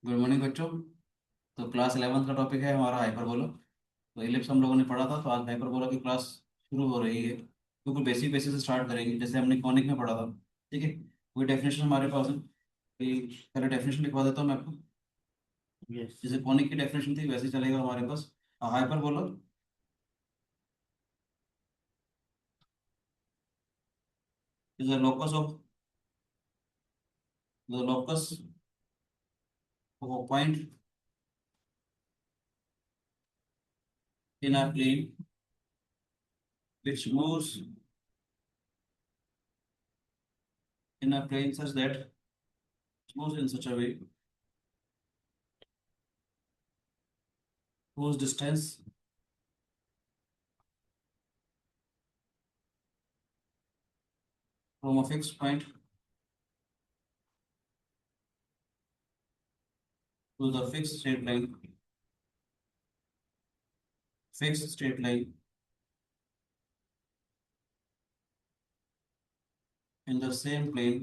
Good morning बच्चों। तो class 11th का टॉपिक है हमारा हाइपरबोला। तो इलिप्स हम लोगों ने पढ़ा था, तो आज हाइपरबोला की क्लास शुरू हो रही है। बिल्कुल बेसिक बेसिक से स्टार्ट करेंगे, जैसे हमने कॉनिक में पढ़ा था। ठीक है, वही डेफिनेशन हमारे पास है कि पहले डेफिनेशन लिखवा देता हूँ मैं आपको। यस। जैसे कॉनिक की डेफिनेशन थी वैसे ही चलेगा हमारे पास। Hyperbola is the locus of a point in a plane which moves in a plane such that moves in such a way whose distance from a fixed point to the fixed straight line in the same plane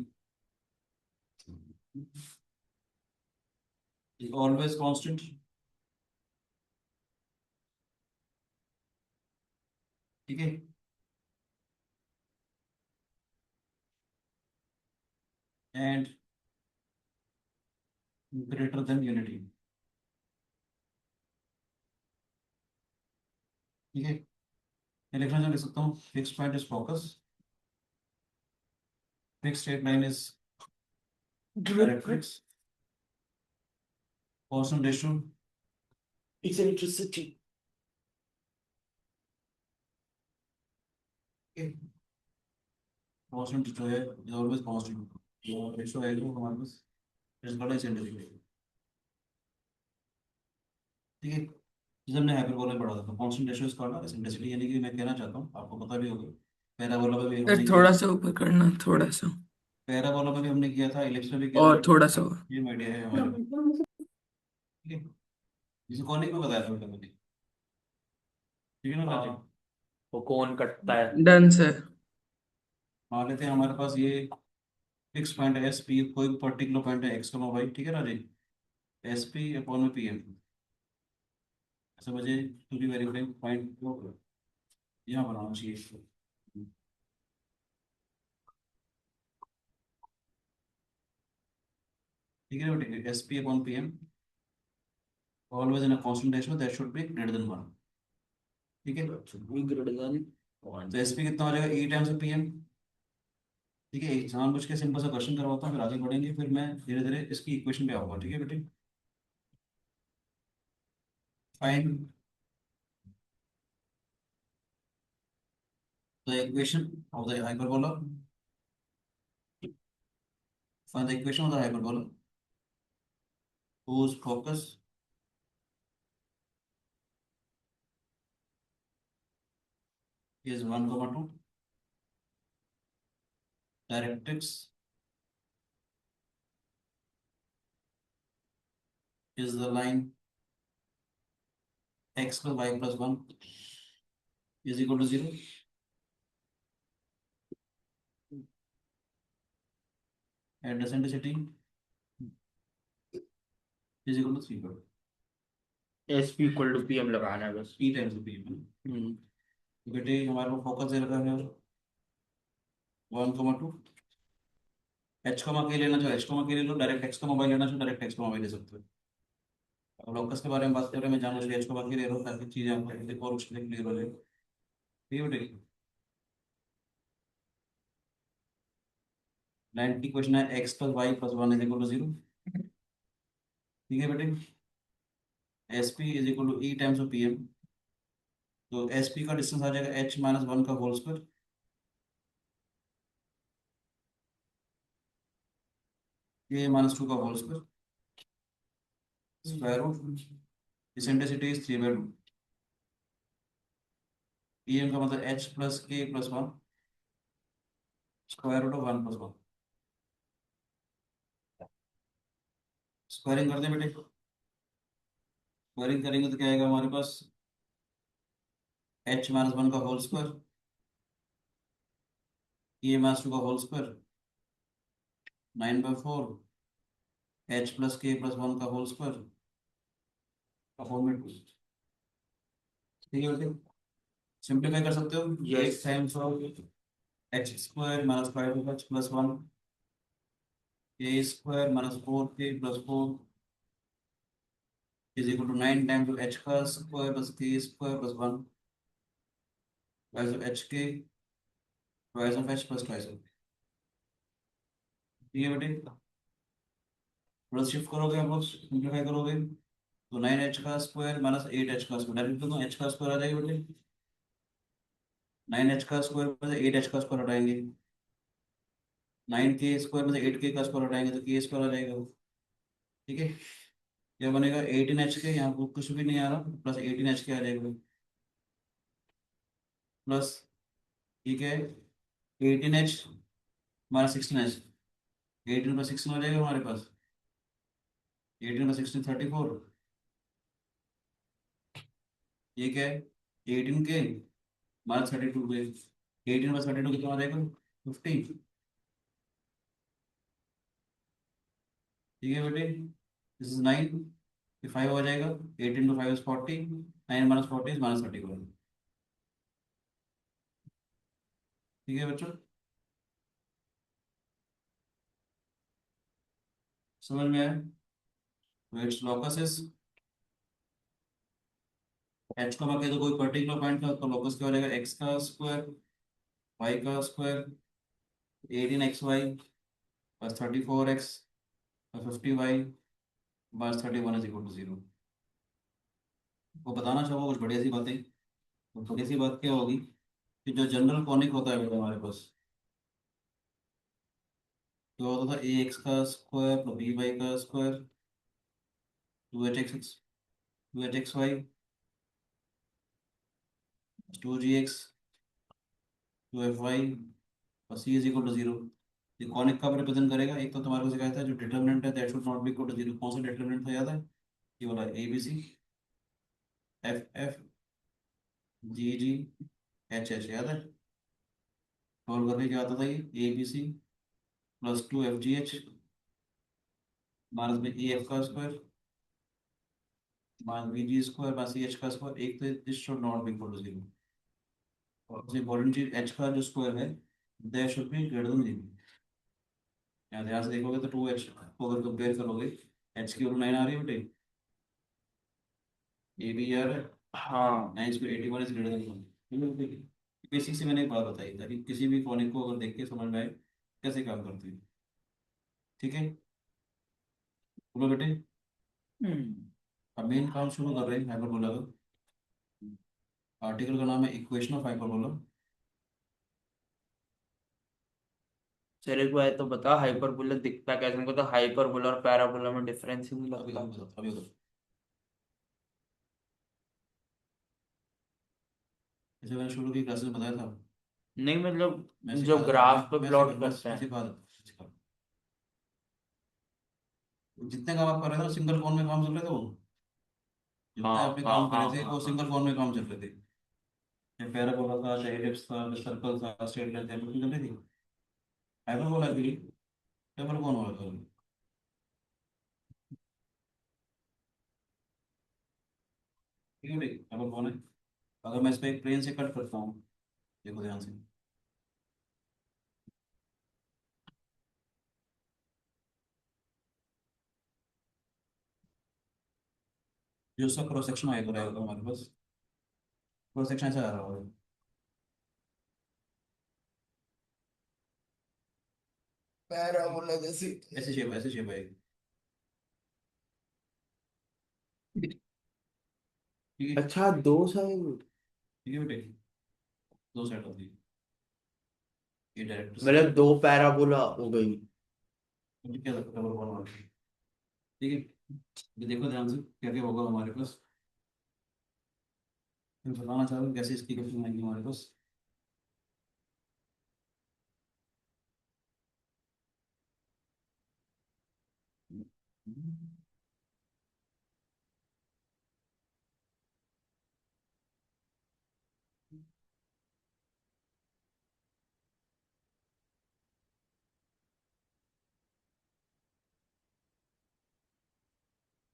is always constant. ठीक है, and greater than unity. ठीक है, ये लिखना चाह सकता हूँ, fix point is focus, fix straight line is directrix, Poisson ratio Eccentricity. Poisson जो है इज ऑलवेज कांस्टेंट। रेशो है जो हमारे पास इज बड़ा इसेंट्रिक। ठीक है, जैसे हमने हाइपरबोला में पढ़ा था, तो constant ratio is called eccentricity, यानी कि मैं कहना चाहता हूँ, आपको पता भी होगा, पैराबोला में भी सर हमने किया थोड़ा था। सा ऊपर करना, थोड़ा सा पैराबोला में भी हमने किया था, इलिप्स में भी किया था, और बट थोड़ा सा और। ये आइडिया है हमारे पास। ठीक है, जिसे कॉनिक में बताया था मैंने। ठीक है ना राजीव? हाँ, वो कौन कटता है? Done sir. मान लेते हैं हमारे पास ये फिक्स पॉइंट है एस पी, कोई पर्टिकुलर पॉइंट है एक्स कमा वाई। ठीक है राजीव, एस पी अपॉन में पी एम। ऐसा मुझे टू बी वेरी पॉइंट को यहाँ बनाना चाहिए। ठीक है बेटे, S P upon P am always in a constant ratio that should be greater than 1। ठीक है, ग्रेटर देन तो एस पी कितना हो जाएगा, ई टाइम्स पी एम। ठीक है, जानबूझ के सिंपल सा क्वेश्चन करवाता हूँ, फिर आगे बढ़ेंगे, फिर मैं धीरे धीरे इसकी इक्वेशन पे आऊंगा। ठीक है बेटे, fine the equation of the hyperbola, find the equation of the hyperbola whose focus is 1 comma 2, directrix is the line x plus y plus 1 is equal to 0, and eccentricity is equal to 3 S P equal to P M लगाना है बस। e times the p। बेटे हमारे पास focus दे रखा है 1 comma 2, h comma k लेना चाहो h comma k ले लो, डायरेक्ट x comma y लेना चाहो डायरेक्ट x comma y ले सकते हो। अब लोकस के बारे में बात कर रहे हैं, मैं जानबूझ के h comma k ले रहा हूँ ताकि चीजें आपको और उसके क्लियर हो जाए। ठीक है बेटे, 90 क्वेश्चन है, x plus y plus 1 is equal to 0। ठीक है बेटे, S P is equal to E times of P M. तो एस पी का डिस्टेंस आ जाएगा एच माइनस वन का होल स्क्वायर, ए माइनस टू का whole square, square root eccentricity is 3/2। P M का मतलब H plus K plus one, square root of 1 plus 1। Squaring करते हैं बेटे, स्क्वायरिंग करेंगे तो क्या आएगा हमारे पास, एच माइनस वन का होल स्क्वायर, ए माइनस टू का whole square, 9/4 H plus K plus one का होल स्क्वायर अपॉन में 2। ठीक है बेटे, सिंप्लीफाई कर सकते हो। Yes. एक times of h square minus five of h plus one, a square minus four k plus four is equal to 9 times h का square plus k square plus one twice of h k twice of h plus twice of. ठीक है बेटे, थोड़ा shift करोगे आप लोग, simplify करोगे तो 9 एच का स्क्वायर माइनस 8 एच का स्क्वायर, डायरेक्ट तो एच का स्क्वायर आ जाएगा बेटे। 9 एच का स्क्वायर में से 8 एच का स्क्वायर हटाएंगे, 9 के स्क्वायर में से 8 के का स्क्वायर हटाएंगे तो के स्क्वायर आ जाएगा वो। ठीक है, क्या बनेगा 18 एच के, यहाँ पर कुछ भी नहीं आ रहा, प्लस 18 एच के आ जाएगा प्लस। ठीक है, 18 एच माइनस 16 एच, 18 + 16 हो जाएगा हमारे पास, 18 + 16 34। ठीक है, 18 के माइनस 32 के, 18 + 32 कितना हो जाएगा 50। ठीक है बेटे, दिस इज 9, 5 हो जाएगा, 18 × 5 = 40, 9 - 40 = -31। ठीक है बच्चों, समझ में आया। तो इट्स लॉकस इज एच को मार्क तो कोई पर्टिकुलर पॉइंट का, तो लॉकस क्या हो जाएगा एक्स का स्क्वायर वाई का स्क्वायर 18xy + 34x + 50y + 31 = 0। वो बताना चाहोगे कुछ बढ़िया सी बातें, तो बढ़िया सी बात क्या होगी कि जो जनरल कॉनिक होता है बेटा हमारे पास, तो होता था ए एक्स का स्क्वायर प्लस बी वाई का square 2h x 2h xy 2g x 2fy और c इज इक्वल टू 0। ये कॉनिक कब रिप्रेजेंट करेगा, एक तो तुम्हारे को सिखाया था जो डिटर्मिनेंट है that should not be equal to 0, कौन सा डिटर्मिनेंट था याद है, ये वाला A B C F F G G H H, याद है। सॉल्व करके क्या आता था, ये A B C plus 2 f g h minus में ए एफ का square minus B G square minus C H का स्क्वायर, एक तो this should not be equal to 0। और सबसे इंपॉर्टेंट चीज एच का जो स्क्वायर है that should be greater than 0। यहाँ ध्यान से देखोगे तो 2h को अगर कंपेयर करोगे, एच की वैल्यू 9 आ रही है बेटे, ए बी आर है हाँ 9 * 81 इज ग्रेटर देन 1। बेसिक से मैंने एक बात बताई ताकि किसी भी कॉनिक को अगर देख के समझ में आए कैसे काम करते हैं। ठीक है, बोलो बेटे। हम्म, अब मेन काम शुरू कर रहे हैं हाइपरबोला का। आर्टिकल का नाम है इक्वेशन ऑफ हाइपरबोला। सर एक बार तो बता हाइपरबोला दिखता कैसे, हमको तो हाइपरबोला और पैराबोला में डिफरेंस ही नहीं अभी लगता। अभी बताओ, अभी बताओ। जैसे मैंने शुरू की क्लासेस में बताया था, नहीं मतलब मैं जो सिखा देता हूँ, ग्राफ पे प्लॉट करते मैं हैं। सिखा देता हूँ, जितने काम आप कर रहे थे ना सिंगल कॉन में काम चल रहे थे वो, जितने हाँ आपने हाँ काम करे हाँ थे हाँ वो हाँ। सिंगल कॉन में काम चल रहे थे। चाहे पैराबोला था, चाहे एलिप्स था, चाहे सर्कल था, स्ट्रेट लाइन थी, चल रही थी। हाइपरबोला के लिए डबल कॉन वाला था। ठीक है भाई, डबल कॉन है। अगर मैं इस पे एक प्लेन से कट करता हूँ, देखो ध्यान से, जो उसका क्रॉस सेक्शन आएगा रहेगा हमारे पास, क्रॉस सेक्शन ऐसा आ रहा होगा, पैराबोला जैसी। ऐसे शेप आएगी। ठीक है, अच्छा दो साइड, ठीक है बेटे, दो साइड होती है, ये डायरेक्ट सी मतलब दो पैराबोला हो गई। मुझे क्या लगता है डबल कॉन वाला। ठीक है, ये देखो ध्यान से क्या क्या होगा हमारे पास, मैं बताना चाह रहा हूँ कैसे इसकी इक्वेशन आएंगी हमारे पास।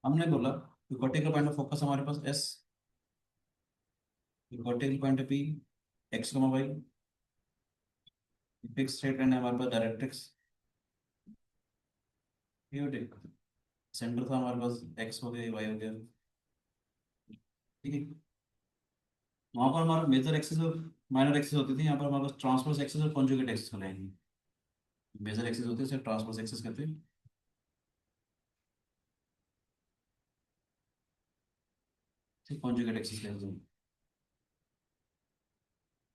हमने बोला वर्टिकल पॉइंट ऑफ फोकस हमारे पास S, vertical point P, x y, fix straight line है हमारे पास डायरेक्ट्रिक्स, सेंटर था हमारे पास एक्स हो गया वाई हो गया। ठीक है, वहां पर हमारा मेजर एक्सिस और माइनर एक्सिस होती थी, यहाँ पर हमारे पास ट्रांसवर्स एक्सिस और कॉन्जुगेट एक्सिस हो जाएंगी। मेजर एक्सिस होती है उसे ट्रांसवर्स एक्सिस कहते हैं, ठीक कॉन्जुगेट एक्सिस कहते हैं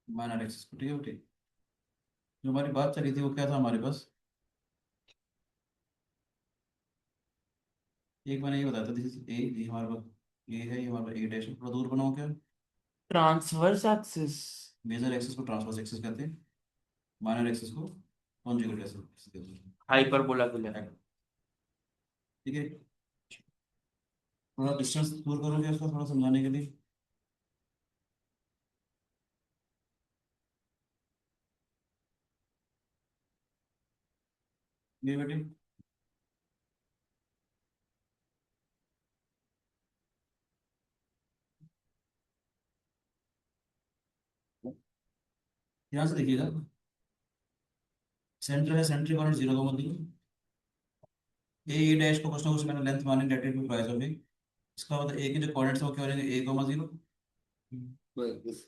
माइनर एक्सिस को। ठीक है ठीक, जो हमारी बात चली थी वो क्या था हमारे पास, एक मैंने ये बताया था दिस इज ए, ये हमारे पास ए है, ये हमारे पास ए डैश है, थोड़ा दूर बनाओ क्या। Transverse axis. मेजर एक्सिस को ट्रांसवर्स एक्सिस कहते हैं, माइनर एक्सिस को कॉन्जुगेट एक्सिस कहते हाइपरबोला के लिए। हैं। ठीक है, थोड़ा डिस्टेंस दूर करोगे उसका थोड़ा समझाने के लिए। ये बेटे ध्यान से देखिएगा, सेंटर है, सेंट्रिक और जीरो का मतलब ए डैश को कुछ ना कुछ मैंने लेंथ मानी डेटेड में प्राइस होगी, इसका मतलब ए के जो कोऑर्डिनेट्स हैं वो क्या हो जाएंगे, ए कॉमा जीरो,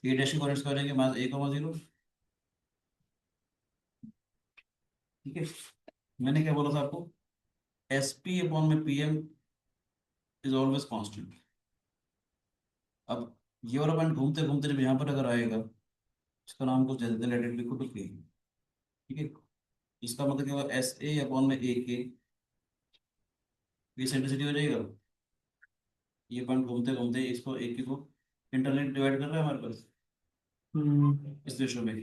ए डैश के कोऑर्डिनेट्स क्या हो जाएंगे माइनस ए कॉमा जीरो। ठीक है, मैंने क्या बोला था आपको, एस पी अपॉन में P M is always constant. अब ये वाला पॉइंट घूमते घूमते जब यहाँ पर अगर आएगा, इसका नाम कुछ जल्दी रिलेटेड लिखो तो ठीक है, इसका मतलब क्या होगा, एस ए अपॉन में ए के, ये सेंट्रिसिटी हो जाएगा। ये पॉइंट घूमते घूमते इसको एक को इंटरनेट डिवाइड कर रहा है हमारे पास हम्म। इस रेशो में।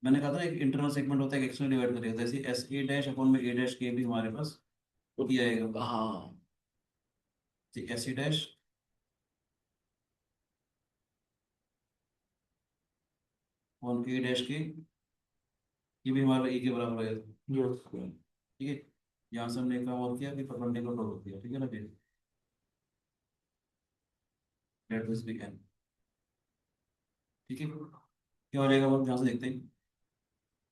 मैंने कहा था एक इंटरनल सेगमेंट होता है, एक एक्सटर्नल डिवाइड करेगा, जैसे एस ए डैश अपॉन में ए डैश के भी हमारे पास ये आएगा, हाँ। S A dash upon A dash के, ये भी हमारा ए के बराबर आएगा। यस। ठीक है, यहाँ से हमने एक काम और किया कि परपेंडिकुलर ड्रॉ किया, ठीक है ना फिर लेट दिस बिगिन। ठीक है, क्या हो जाएगा अब यहाँ से देखते हैं,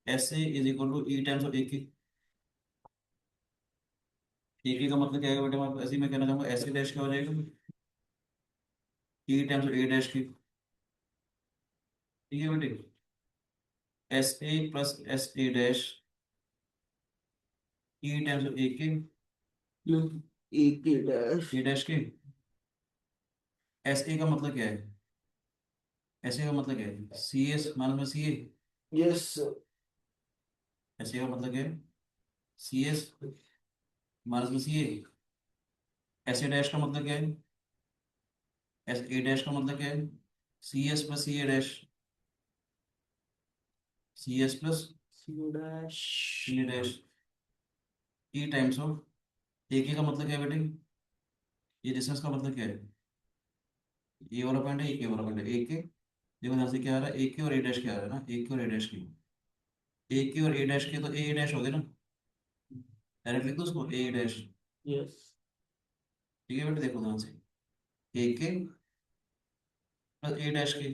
S A is equal to E times of A K. A K का मतलब क्या है बेटे हमारे पास, ऐसे ही मैं कहना चाहूंगा एस ए डैश क्या हो जाएगा, e times of A dash की। ठीक है बेटे, S A plus S A dash e times of A K, एक ही dash. A dash K. S A का मतलब क्या है, एस ए का मतलब क्या है, सी एस मान लो सी ए, यस। एस ए का मतलब क्या है, सी एस माइनस में C A. S A dash का मतलब क्या है, एस ए डैश का मतलब क्या है, C S plus C A dash, C S plus C dash. C A dash e times of A K का मतलब क्या है बेटे, ये डिस्टेंस का मतलब क्या है, ये वाला पॉइंट है, एक वाला पॉइंट है, ए के। देखो यहाँ से क्या आ रहा है, ए के और ए डैश क्या आ रहा है ना, ए के और ए डैश की, ए के और ए डैश के तो ए डैश हो गए ना, डायरेक्ट लिख दो उसको ए डैश। यस। ठीक है बेटे, देखो ध्यान से, ए के प्लस ए डैश के,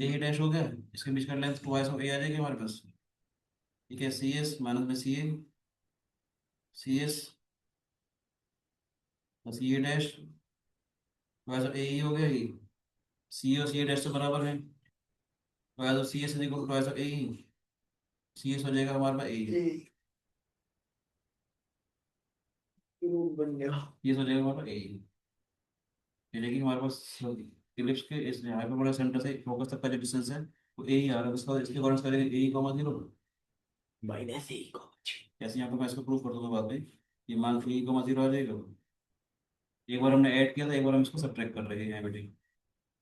ए डैश हो गया, इसके बीच का लेंथ ट्वाइस ऑफ ए आ जाएगी हमारे पास। ठीक है, सी एस माइनस में C A, C S plus A dash twice of A ही हो गया, ही सी और सी ए डैश से बराबर है, twice of C S is equal to twice of A ही, सी एस हो जाएगा हमारे पास ए, रूल बन गया। ये हो जाएगा हमारे पास ए। ये लेकिन हमारे पास इलिप्स के इस हाइपरबोला सेंटर से फोकस तक का जो डिस्टेंस है वो ए ही आ रहा है, उसका इसके अकॉर्डिंग करेंगे ए कॉमा जीरो। माइनस एक। जैसे यहाँ पे मैं इसको प्रूव कर दूंगा बाद में, ये मान ए कॉमा जीरो आ जाएगा। एक बार हमने ऐड किया था, एक बार हम इसको सब्ट्रैक्ट कर रहे हैं बेटे।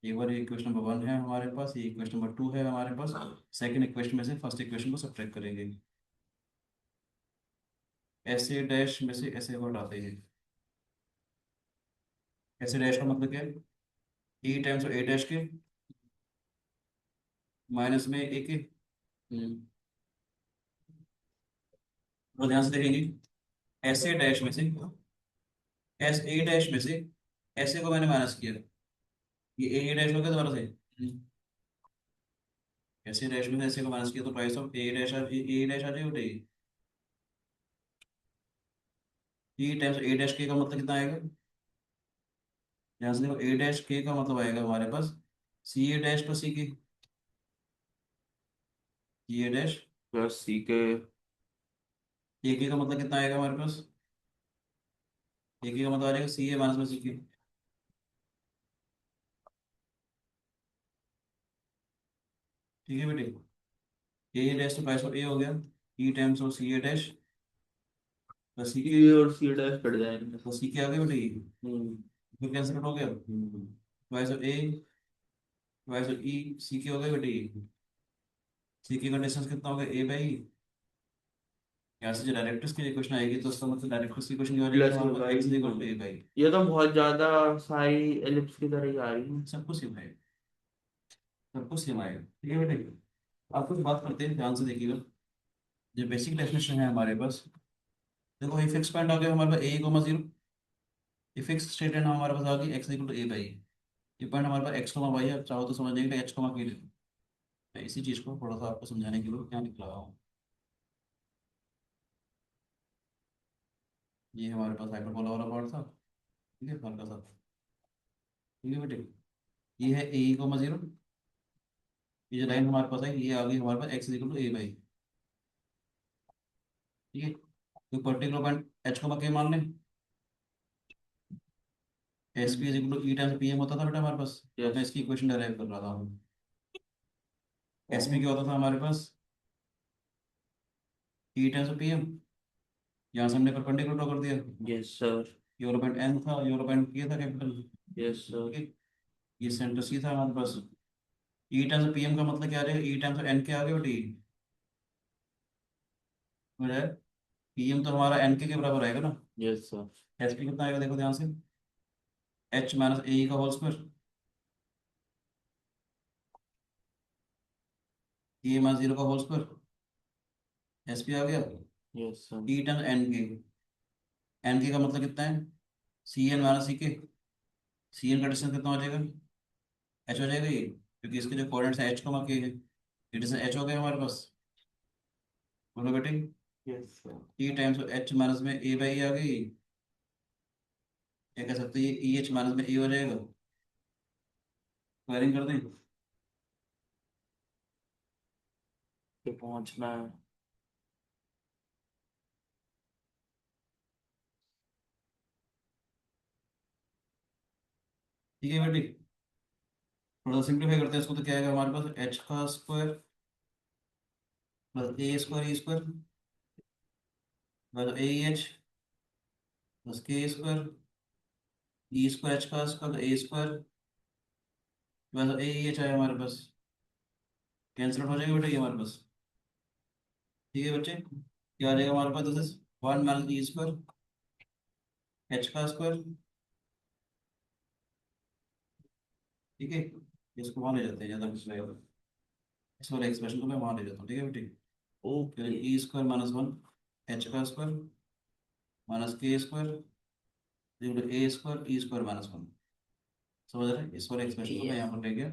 एक बार इक्वेशन नंबर वन है हमारे पास, ये इक्वेशन नंबर टू है हमारे पास, सेकंड इक्वेशन में से फर्स्ट इक्वेशन को सब्ट्रैक्ट करेंगे, ऐसे डैश में से ऐसे वर्ड आते हैं। ऐसे डैश का मतलब क्या है, ई टाइम्स ए डैश के माइनस में ए के। तो ध्यान से देखेंगे, ऐसे डैश में से एस ए डैश में से ऐसे को मैंने माइनस किया, ये ए डैश हो गया दोबारा से। ऐसे डैश में से ऐसे को माइनस किया तो price of A dash A dash आ जाएगा बेटे। ई टाइम्स ए डैश के का मतलब कितना आएगा? यहाँ से देखो ए डैश के का मतलब आएगा हमारे पास सी A dash plus C K. C A dash plus C के। ए के का मतलब कितना आएगा हमारे पास? ए के का मतलब आ जाएगा सी ए माइनस में सी के। ठीक है बेटे, ए डैश तो प्राइस ऑफ ए हो गया, e times of C A dash plus C K. C और सी डैश कट जाएंगे। तो सी के आ गए बेटे, हम्म। फिर कैंसिल हो गया। Price of A, price of e, C K हो गए बेटे। सी के का डिस्टेंस कितना हो गया ए बाई। यहाँ से जो डायरेक्टर्स की इक्वेशन आएगी तो उसका मतलब डायरेक्टर्स की इक्वेशन क्या हो जाएगी प्लस ए हमारे पास by. X is equal to A by. ये तो बहुत ज्यादा साई एलिप्स की तरह ही आ रही है। सब कुछ सेम आएगा, सब कुछ सेम आएगा। ठीक है बेटे, आप कुछ बात करते हैं, ध्यान से देखिएगा। जो बेसिक डेफिनेशन है हमारे पास, देखो ये फिक्स पॉइंट आ गया हमारे पास ए कोमा जीरो। ये फिक्स स्टेटमेंट हमारे पास आ गई X equal to A by. ये पॉइंट हमारे पास एक्स कोमा वाई है, आप चाहो तो समझ जाएंगे एच कोमा के लिए। मैं इसी चीज़ को थोड़ा सा आपको समझाने के लिए क्या निकला रहा हूँ। ये हमारे पास हाइपरबोला वाला पार्ट था, ठीक है, हल्का सा। ठीक है बेटे, ये है ए कोमा जीरो। ये जो लाइन हमारे पास है ये आ गई हमारे पास x equal to A by. ठीक है, तो पर्टिकुलर पॉइंट एच कोमा के मान लें। S P is equal to E times P M होता था बेटा हमारे पास, तो मैं यस। इसकी इक्वेशन डेराइव कर रहा था। एस पी क्या होता था हमारे पास, ई टाइम्स पी एम। यहाँ से हमने परपेंडिकुलर ड्रॉ कर दिया। Yes sir. यूरो पॉइंट एन था, यूरो पॉइंट ये था कैपिटल। Yes sir. ठीक है, ये सेंटर सी था हमारे पास। ई टाइम्स पी एम का मतलब क्या आ जाएगा, ई टाइम्स एन के आ गए बेटी। पी एम तो हमारा एन के बराबर आएगा ना। Yes sir. एस पी कितना आएगा देखो ध्यान से, एच माइनस ए का होल स्क्वायर। ए माइनस जीरो का होल स्क्वायर, एस पी आ गया। Yes sir. E times N K, N K का मतलब कितना है, सी एन माइनस सी के। सी एन का डिस्टेंस कितना हो जाएगा, एच हो जाएगा ये, क्योंकि इसके जो कोऑर्डिनेट्स है एच कमा के है। ये डिस्टेंस एच हो गया हमारे पास। बोलो बेटे, yes sir. E times H minus में ए बाई आ गई। क्या कह सकते हैं, ये ई एच माइनस में ए हो जाएगा। स्क्वायरिंग कर दें। पे पहुंचना है। ठीक है बेटी, थोड़ा सिंप्लीफाई करते हैं इसको, तो क्या आएगा हमारे पास एच का square plus A square e square plus A H plus k square e square h का square a square plus A H आया हमारे पास। कैंसिल हो जाएगा बेटा ये हमारे पास। ठीक है बच्चे, क्या आ जाएगा हमारे पास, this is one minus e square h का स्क्वायर। ठीक है, इसको वहाँ ले जाते हैं, ज़्यादा कुछ रहेगा। इस वाले एक्सप्रेशन को मैं वहाँ ले जाता हूँ। ठीक है बेटी, फिर ओके। ई स्क्वायर माइनस वन एच का स्क्वायर माइनस के square a square e square minus one. समझ रहे हैं, इस वाले एक्सप्रेशन को मैं यहाँ पर ले गया।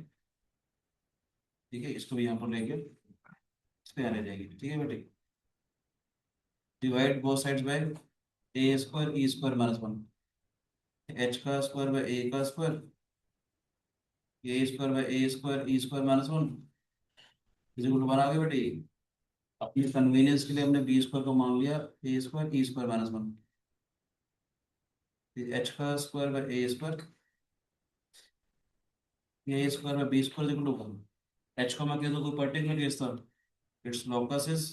ठीक है, इसको भी यहाँ पर ले गया, इस पे यहाँ ले जाएगी। ठीक है बेटी, divide both sides by a square e square minus one. H का स्क्वायर बाय ए का square, a square by a square e square minus one is equal to one आ गया बेटी। अपनी कन्वीनियंस के लिए हमने बी स्क्वायर को मान लिया a square e square minus one. H का square by a square, a square by B square is equal to one. H को मैं कह दूँ कोई पर्टिकुलर केस था, it's locus is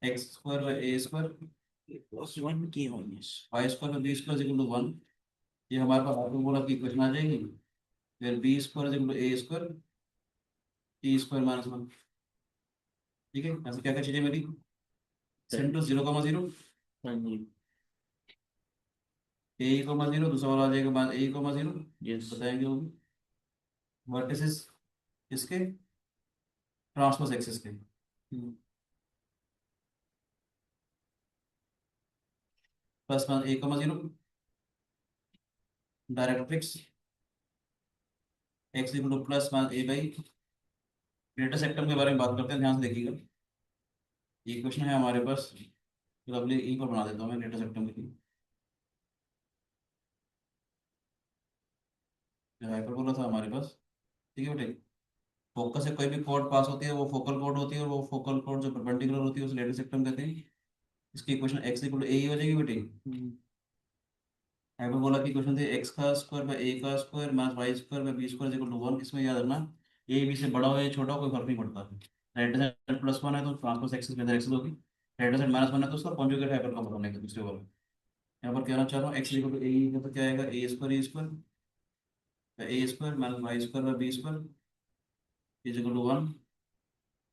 x square by a square plus one की minus Y square by B square is equal to one. ये हमारे पास हाइपरबोला की इक्वेशन आ जाएगी, फिर b square is equal to a square e square minus one. ठीक है, ऐसे क्या क्या चीजें मेरी, सेंटर जीरो कॉमा जीरो हाँ जी। ए कॉमा जीरो, दूसरा वाला आ जाएगा बाद ए कॉमा जीरो, यस। बताएंगे वो भी। वर्टिसेस इसके ट्रांसवर्स एक्सिस के, plus one A comma zero directrix x equal two plus a by data sector के बारे में बात करते हैं, ध्यान से देखिएगा। ये क्वेश्चन है हमारे पास, तो अगले ई पर बना देता हूँ मैं डेटा सेक्टर के लिए। हाइपरबोला था हमारे पास, ठीक है बेटे। फोकस से कोई भी कोड पास होती है वो फोकल कोड होती है, और वो फोकल कोड जो परपेंडिकुलर होती है उसे डेटा सेक्टर कहते हैं। इसकी इक्वेशन एक्स इक्वल टू ए ही हो जाएगी बेटे। हाइपरबोला की इक्वेशन थी एक्स का स्क्वायर बाय ए का square minus Y square by B square equal to 1। इसमें याद रखना ए बी से बड़ा हो या छोटा हो कोई फर्क नहीं पड़ता। राइट साइड प्लस वन है तो ट्रांसपोज एक्सिस में एक्सिस होगी, राइट साइड माइनस वन है तो उसका कॉन्जुगेट हाइपर का बनेगा दूसरे वाले। यहाँ पर कहना चाह रहा हूँ एक्स इक्वल टू ए है तो क्या आएगा a square minus Y square by B square is equal to 1।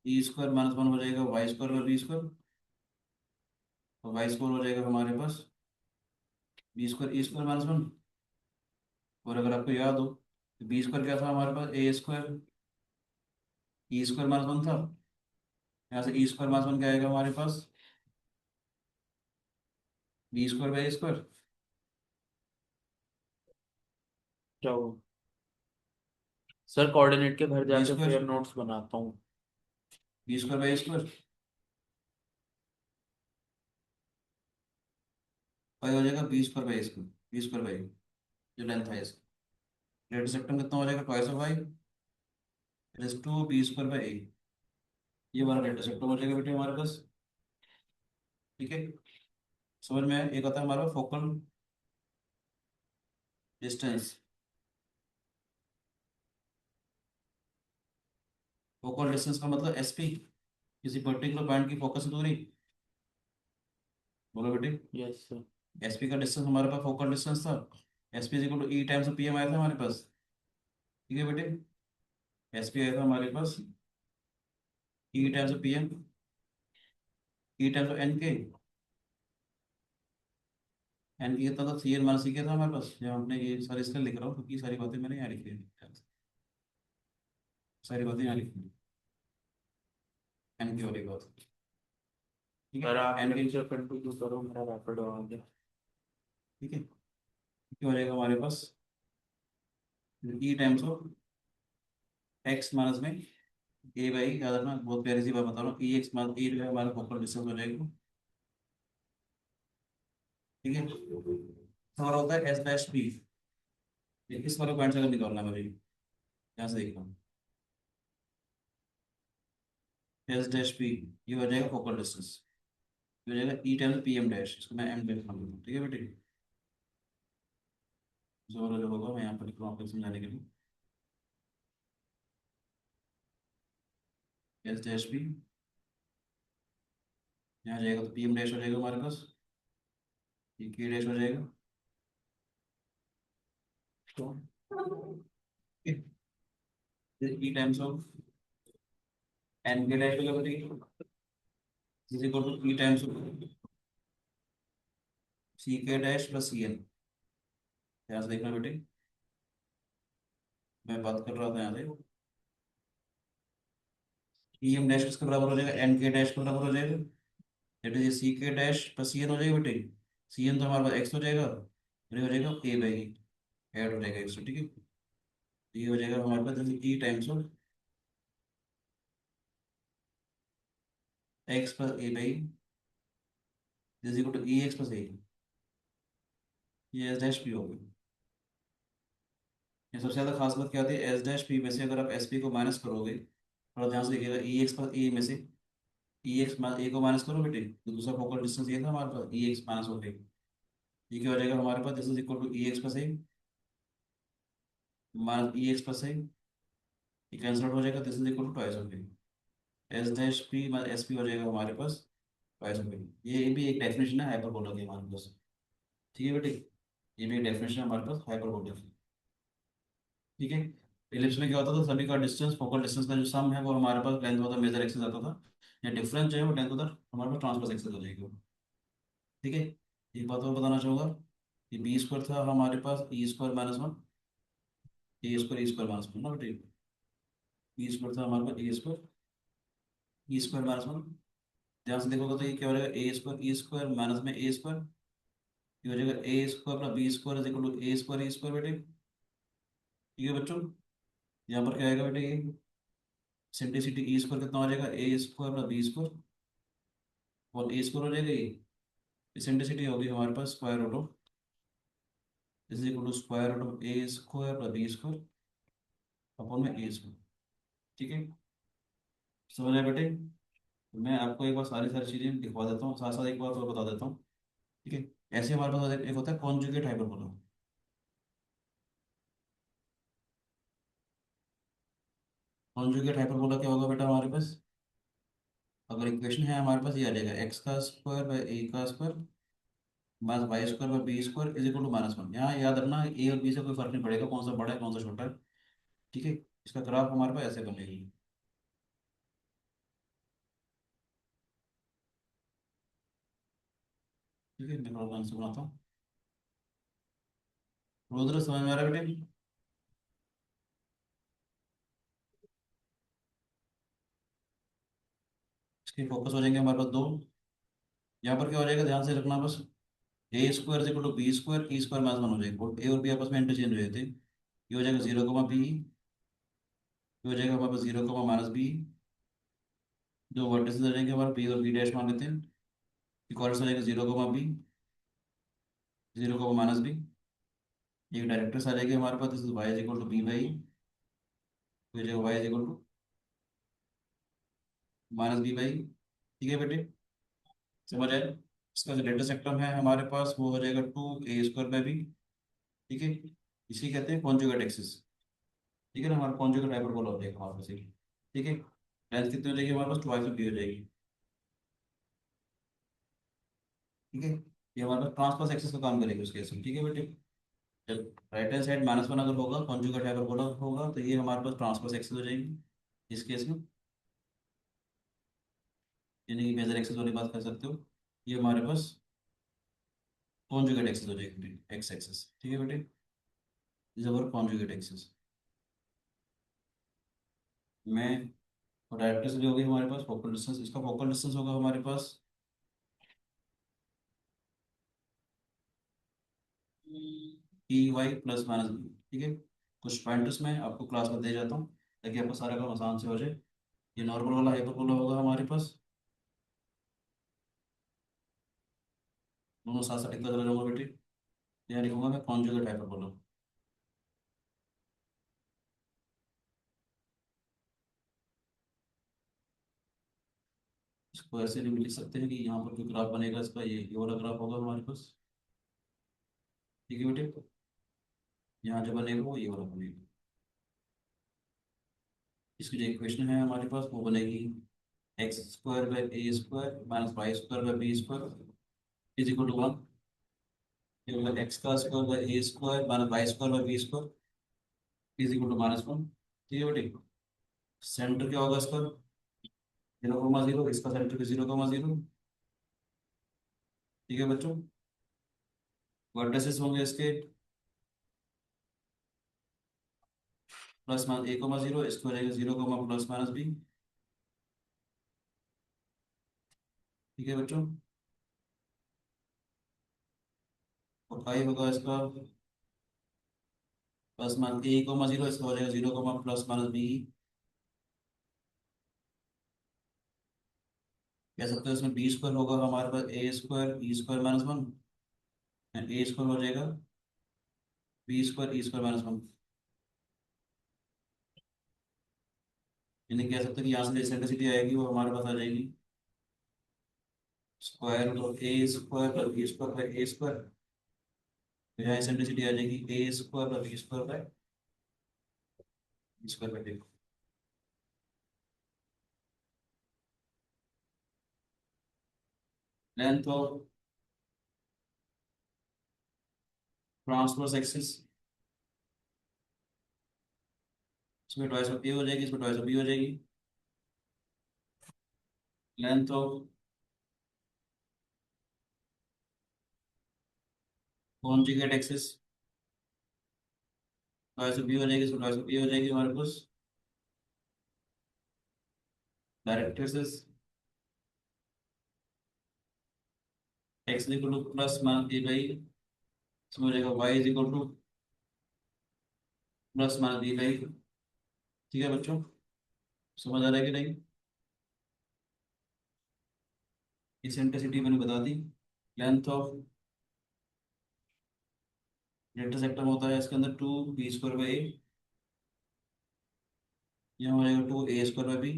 E square minus one हो जाएगा y square by B square, तो वाई स्क्वायर हो जाएगा हमारे पास b square e square minus one. और अगर आपको याद हो तो बी स्क्वायर क्या था हमारे पास a square e square minus one था। यहाँ से ई स्क्वायर माइनस वन क्या आएगा हमारे पास b square by a square. क्या हुआ सर? कोऑर्डिनेट के घर बी जाके स्क्वायर फिर नोट्स बनाता हूँ। B square by a square वही हो जाएगा b square by a square, b square by जो लेंथ है इसका। रेड सेक्टर कितना हो जाएगा twice of y is to b square by a. ये वाला डेटा सेक्टर हो जाएगा बेटे हमारे पास, ठीक है। समझ में आया? एक आता है हमारा फोकल डिस्टेंस। फोकल डिस्टेंस का मतलब एसपी, किसी पर्टिकुलर पॉइंट की फोकस से दूरी। बोलो बेटे। Yes sir. एसपी का डिस्टेंस हमारे पास फोकल डिस्टेंस था, SP is equal to E times PM आया था हमारे पास, ठीक है बेटे। एसपी आया था हमारे पास ई टाइम्स पीएम, ई टाइम्स एन के, एन की कितना था सी एन माइनस सी के था हमारे पास। जब हमने ये सारी इसलिए लिख रहा हूँ क्योंकि सारी बातें मैंने यहाँ लिखी है, सारी बातें यहाँ लिखी हैं एन की वाली बात, ठीक सर है। आप एन की, लेक्चर कंटिन्यू करो, मेरा रैपिड हो गया। ठीक है, क्या हो जाएगा हमारे पास e times of x minus में ए बाई, याद रखना बहुत प्यारी सी बात बता रहा हूँ, ई एक्स माइनस ए जो है हमारा फोकल डिस्टेंस हो जाएगा, ठीक है। हमारा होता है एस डैश पी। इस वाले पॉइंट से अगर निकालना है मुझे, यहाँ से देखना एस डैश पी, ये हो जाएगा फोकल डिस्टेंस, ये हो जाएगा e times P M dash, इसको मैं एम डैश मान लूँगा, ठीक है बेटे। जो होगा मैं यहाँ पर लिख रहा हूँ आपको समझाने के लिए, एस डैश पी यहाँ जाएगा तो पी एम डैश हो जाएगा हमारे पास, ये के डैश हो जाएगा, तो e times of N K dash हो जाएगा बेटे, is equal to E times of C K dash plus C N. यहाँ से देखना बेटे, मैं बात कर रहा था यहाँ से ई एम डैश किसके बराबर हो जाएगा एन के डैश के बराबर हो जाएगा, that is C K dash plus C N हो जाएगा बेटे। सी एन तो हमारे पास एक्स हो जाएगा और ये हो जाएगा ए बाई ऐड हो जाएगा एक्स, ठीक है। ये हो जाएगा हमारे पास जैसे e times of x plus a by is equal to e x plus a, ये एस डैश पी हो गई। ये सबसे ज्यादा खास बात क्या होती है, एस डैश पी में से अगर आप एस पी को माइनस करोगे, थोड़ा ध्यान से देखिएगा, ई एक्स प्लस ए में से ई एक्स ए को माइनस करो बेटे, तो दूसरा फोकल डिस्टेंस ये था हमारे पास ई एक्स माइनस हो गई। ये क्या हो जाएगा हमारे पास, this is equal to e x plus a minus e x plus a, ये कैंसिल आउट हो जाएगा, this is equal to twice हो गई S dash P minus S P हो जाएगा हमारे पास ट्वाइस हो गई। ये भी एक डेफिनेशन है हाइपरबोला की हमारे पास, ठीक है बेटे। ये भी एक डेफिनेशन है हमारे पास हाइपरबोला की, ठीक है। इलिप्स में क्या होता था, सभी का डिस्टेंस फोकल डिस्टेंस का जो सम है वो हमारे पास लेंथ होता मेजर एक्सिस आता था, या डिफरेंस जो है वो लेंथ होता हमारे पास ट्रांसवर्स एक्सिस हो जाएगी वो, ठीक है। एक बात और बताना चाहूंगा, ये बी स्क्वायर था हमारे पास e square minus one, a square e square minus one ना बेटे, बी स्क्वायर था हमारे पास a square e square minus one. ध्यान से देखोगे तो ये क्या हो जाएगा a square e square minus में ए स्क्वायर, ये हो जाएगा a square plus b square is equal to a square बेटे। ठीक है बच्चों, यहाँ पर क्या आएगा बेटे, ये सिंप्लिसिटी ई स्क्वायर कितना हो जाएगा, a square plus b square और ए स्क्वायर हो जाएगा, ये सिंप्लिसिटी होगी हमारे पास square root of is equal to square root of a square plus b square upon में ए स्क्वायर। ठीक है, समझ आए बेटे। तो मैं आपको एक बार सारी सारी चीज़ें लिखवा देता हूँ, साथ साथ एक बात और बता देता हूँ। ठीक है, ऐसे हमारे पास एक होता है कॉन्जुगेट हाइपरबोला। कॉन्जुगेट हाइपरबोला क्या होगा बेटा हमारे पास, अगर इक्वेशन है हमारे पास, ये आ जाएगा एक्स का स्क्वायर बाय ए का square minus Y square by B square is equal to -1। यहाँ याद रखना ए और बी से कोई फर्क नहीं पड़ेगा, कौन सा बड़ा है कौन सा छोटा है। ठीक है, इसका ग्राफ हमारे पास ऐसे बनेगी। ठीक है, मैं थोड़ा ध्यान से बनाता हूँ। रुद्र समझ में आ रहा है बेटे। इसके फोकस हो जाएंगे हमारे पास दो। यहाँ पर क्या हो जाएगा ध्यान से रखना बस, a square is equal to b square e square -1 हो जाएगा, और ए और बी आपस में इंटरचेंज हो जाते हैं। ये हो जाएगा 0, बी, ये हो जाएगा हमारे पास 0, -बी। जो वर्टिसेस आ जाएंगे हमारे बी और बी डैश मान लेते हैं। इक्वल्स हो जाएगा 0, बी, 0, -बी। ये डायरेक्टर्स आ जाएगी हमारे पास, this is y is equal to b by, हो जाएगा y is equal to -b by. ठीक है बेटे, समझ आए। इसका जो डेटा सेक्टम है हमारे पास वो हो जाएगा 2 a² बाई बी। ठीक है, इसी कहते हैं कॉन्जुगेट एक्सिस। ठीक है ना, हमारा कॉन्जुगेट हाइपरबोला हो जाएगा हमारे पास ये। ठीक है, लेंथ कितनी हो जाएगी हमारे पास, 2 बी हो जाएगी। ठीक है, ये हमारे पास ट्रांसवर्स एक्सिस का काम करेगी उस केस में। ठीक है बेटे, जब राइट हैंड साइड -1 अगर होगा कॉन्जुगेट हाइपरबोला होगा तो ये हमारे पास ट्रांसवर्स एक्सिस हो जाएगी इस केस में, यानी कि मेजर एक्सिस वाली बात कर सकते हो। ये हमारे पास कॉन्जुगेट एक्सिस हो जाएगी एक्स एक्सिस। ठीक है बेटे, इज अवर कॉन्जुगेट एक्सिस। मैं और डायरेक्टर से जो होगी हमारे पास फोकल डिस्टेंस, इसका फोकल डिस्टेंस होगा हमारे पास EY ± B। ठीक है, कुछ पॉइंटर्स मैं आपको क्लास में दे जाता हूँ ताकि आपका सारा काम आसान से हो जाए। ये नॉर्मल वाला हाइपरबोला होगा हमारे पास, दोनों साथ साथ लिखता चला जाऊंगा बेटे। यहाँ लिखूंगा मैं कॉन्जुगेट हाइपरबोला। इसको ऐसे भी लिख सकते हैं कि यहाँ पर जो ग्राफ बनेगा इसका ये वाला ग्राफ होगा हमारे पास। ठीक है बेटे, यहाँ जो बनेगा वो ये वाला बनेगा। इसकी जो इक्वेशन है हमारे पास वो बनेगी x² by a² minus y² by b² is equal to 1। ये होगा एक्स का square by a² minus y² by b² is equal to -1। ठीक है बेटे, सेंटर क्या होगा इसका 0, 0, इसका सेंटर भी 0, 0। ठीक है बच्चों, वर्टिसेस होंगे इसके +(a), 0, इसको हो जाएगा 0, ±b। ठीक है बच्चों, और फाइव होगा इसका +(a), 0, इसका हो जाएगा 0, ±b। कह सकते हो इसमें b² होगा हमारे पास a² e² -1, a² हो जाएगा b² e² -1। यानी कह सकते हो कि यहाँ से एसेंट्रिसिटी आएगी वो हमारे पास आ जाएगी square root of a² plus b² by a²। तो यहाँ एसेंट्रिसिटी आ जाएगी a² plus b² by b² by a। Length of transverse axis, इसमें ट्वाइस ऑफ ए हो जाएगी, इसमें ट्वाइस ऑफ बी हो जाएगी। Length of conjugate axis, twice of b हो जाएगी, इसमें ट्वाइस ऑफ ए हो जाएगी हमारे पास। Directrix x equal to +(a) by इसमें हो जाएगा y is equal to plus minus B by. ठीक है बच्चों, समझ आ रहा है कि नहीं? इसेंट्रिसिटी मैंने बता दी। लेंथ ऑफ डेल्टा सेक्टर होता है इसके अंदर 2 b² बाई a। यहाँ हो जाएगा 2 a² by b।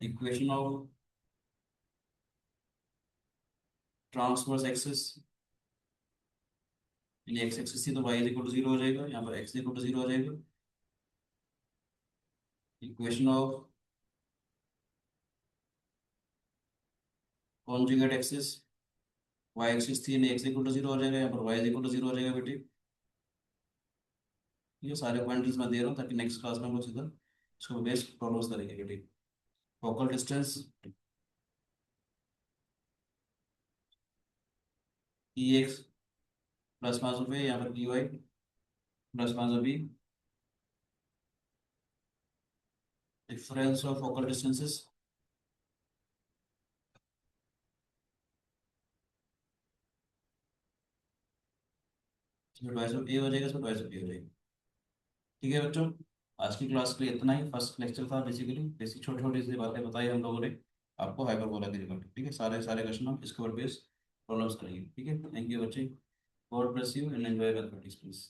Equation of transverse axis, यानी एक्स एक्सिस थी तो y इज इक्वल टू 0 हो जाएगा, यहाँ पर x इक्वल टू 0 हो जाएगा। Equation of conjugate axis, y axis थी यानी x इक्वल टू 0 हो जाएगा, यहाँ पर y इज इक्वल टू 0 हो जाएगा बेटे। ये सारे पॉइंट्स मैं दे रहा हूँ ताकि नेक्स्ट क्लास में हम लोग सीधा इसको बेस्ड प्रॉब्लम्स करेंगे बेटे। Focal distance e x plus minus of a, यहाँ पर p y plus minus of b. Difference of focal distances, इसमें ट्वाइस ऑफ ए हो जाएगा, इसमें ट्वाइस ऑफ बी हो जाएगा। ठीक है बच्चों, आज की क्लास के लिए इतना ही। फर्स्ट लेक्चर था बेसिकली, बेसिक छोटी छोटी सी बातें बताई हम लोगों ने आपको हाइपरबोला के रिगार्डिंग। ठीक है, सारे सारे क्वेश्चन हम इसके ऊपर बेस्ड प्रॉब्लम्स करेंगे। ठीक है, थैंक यू बच्चे। God bless you and enjoy mathematics please.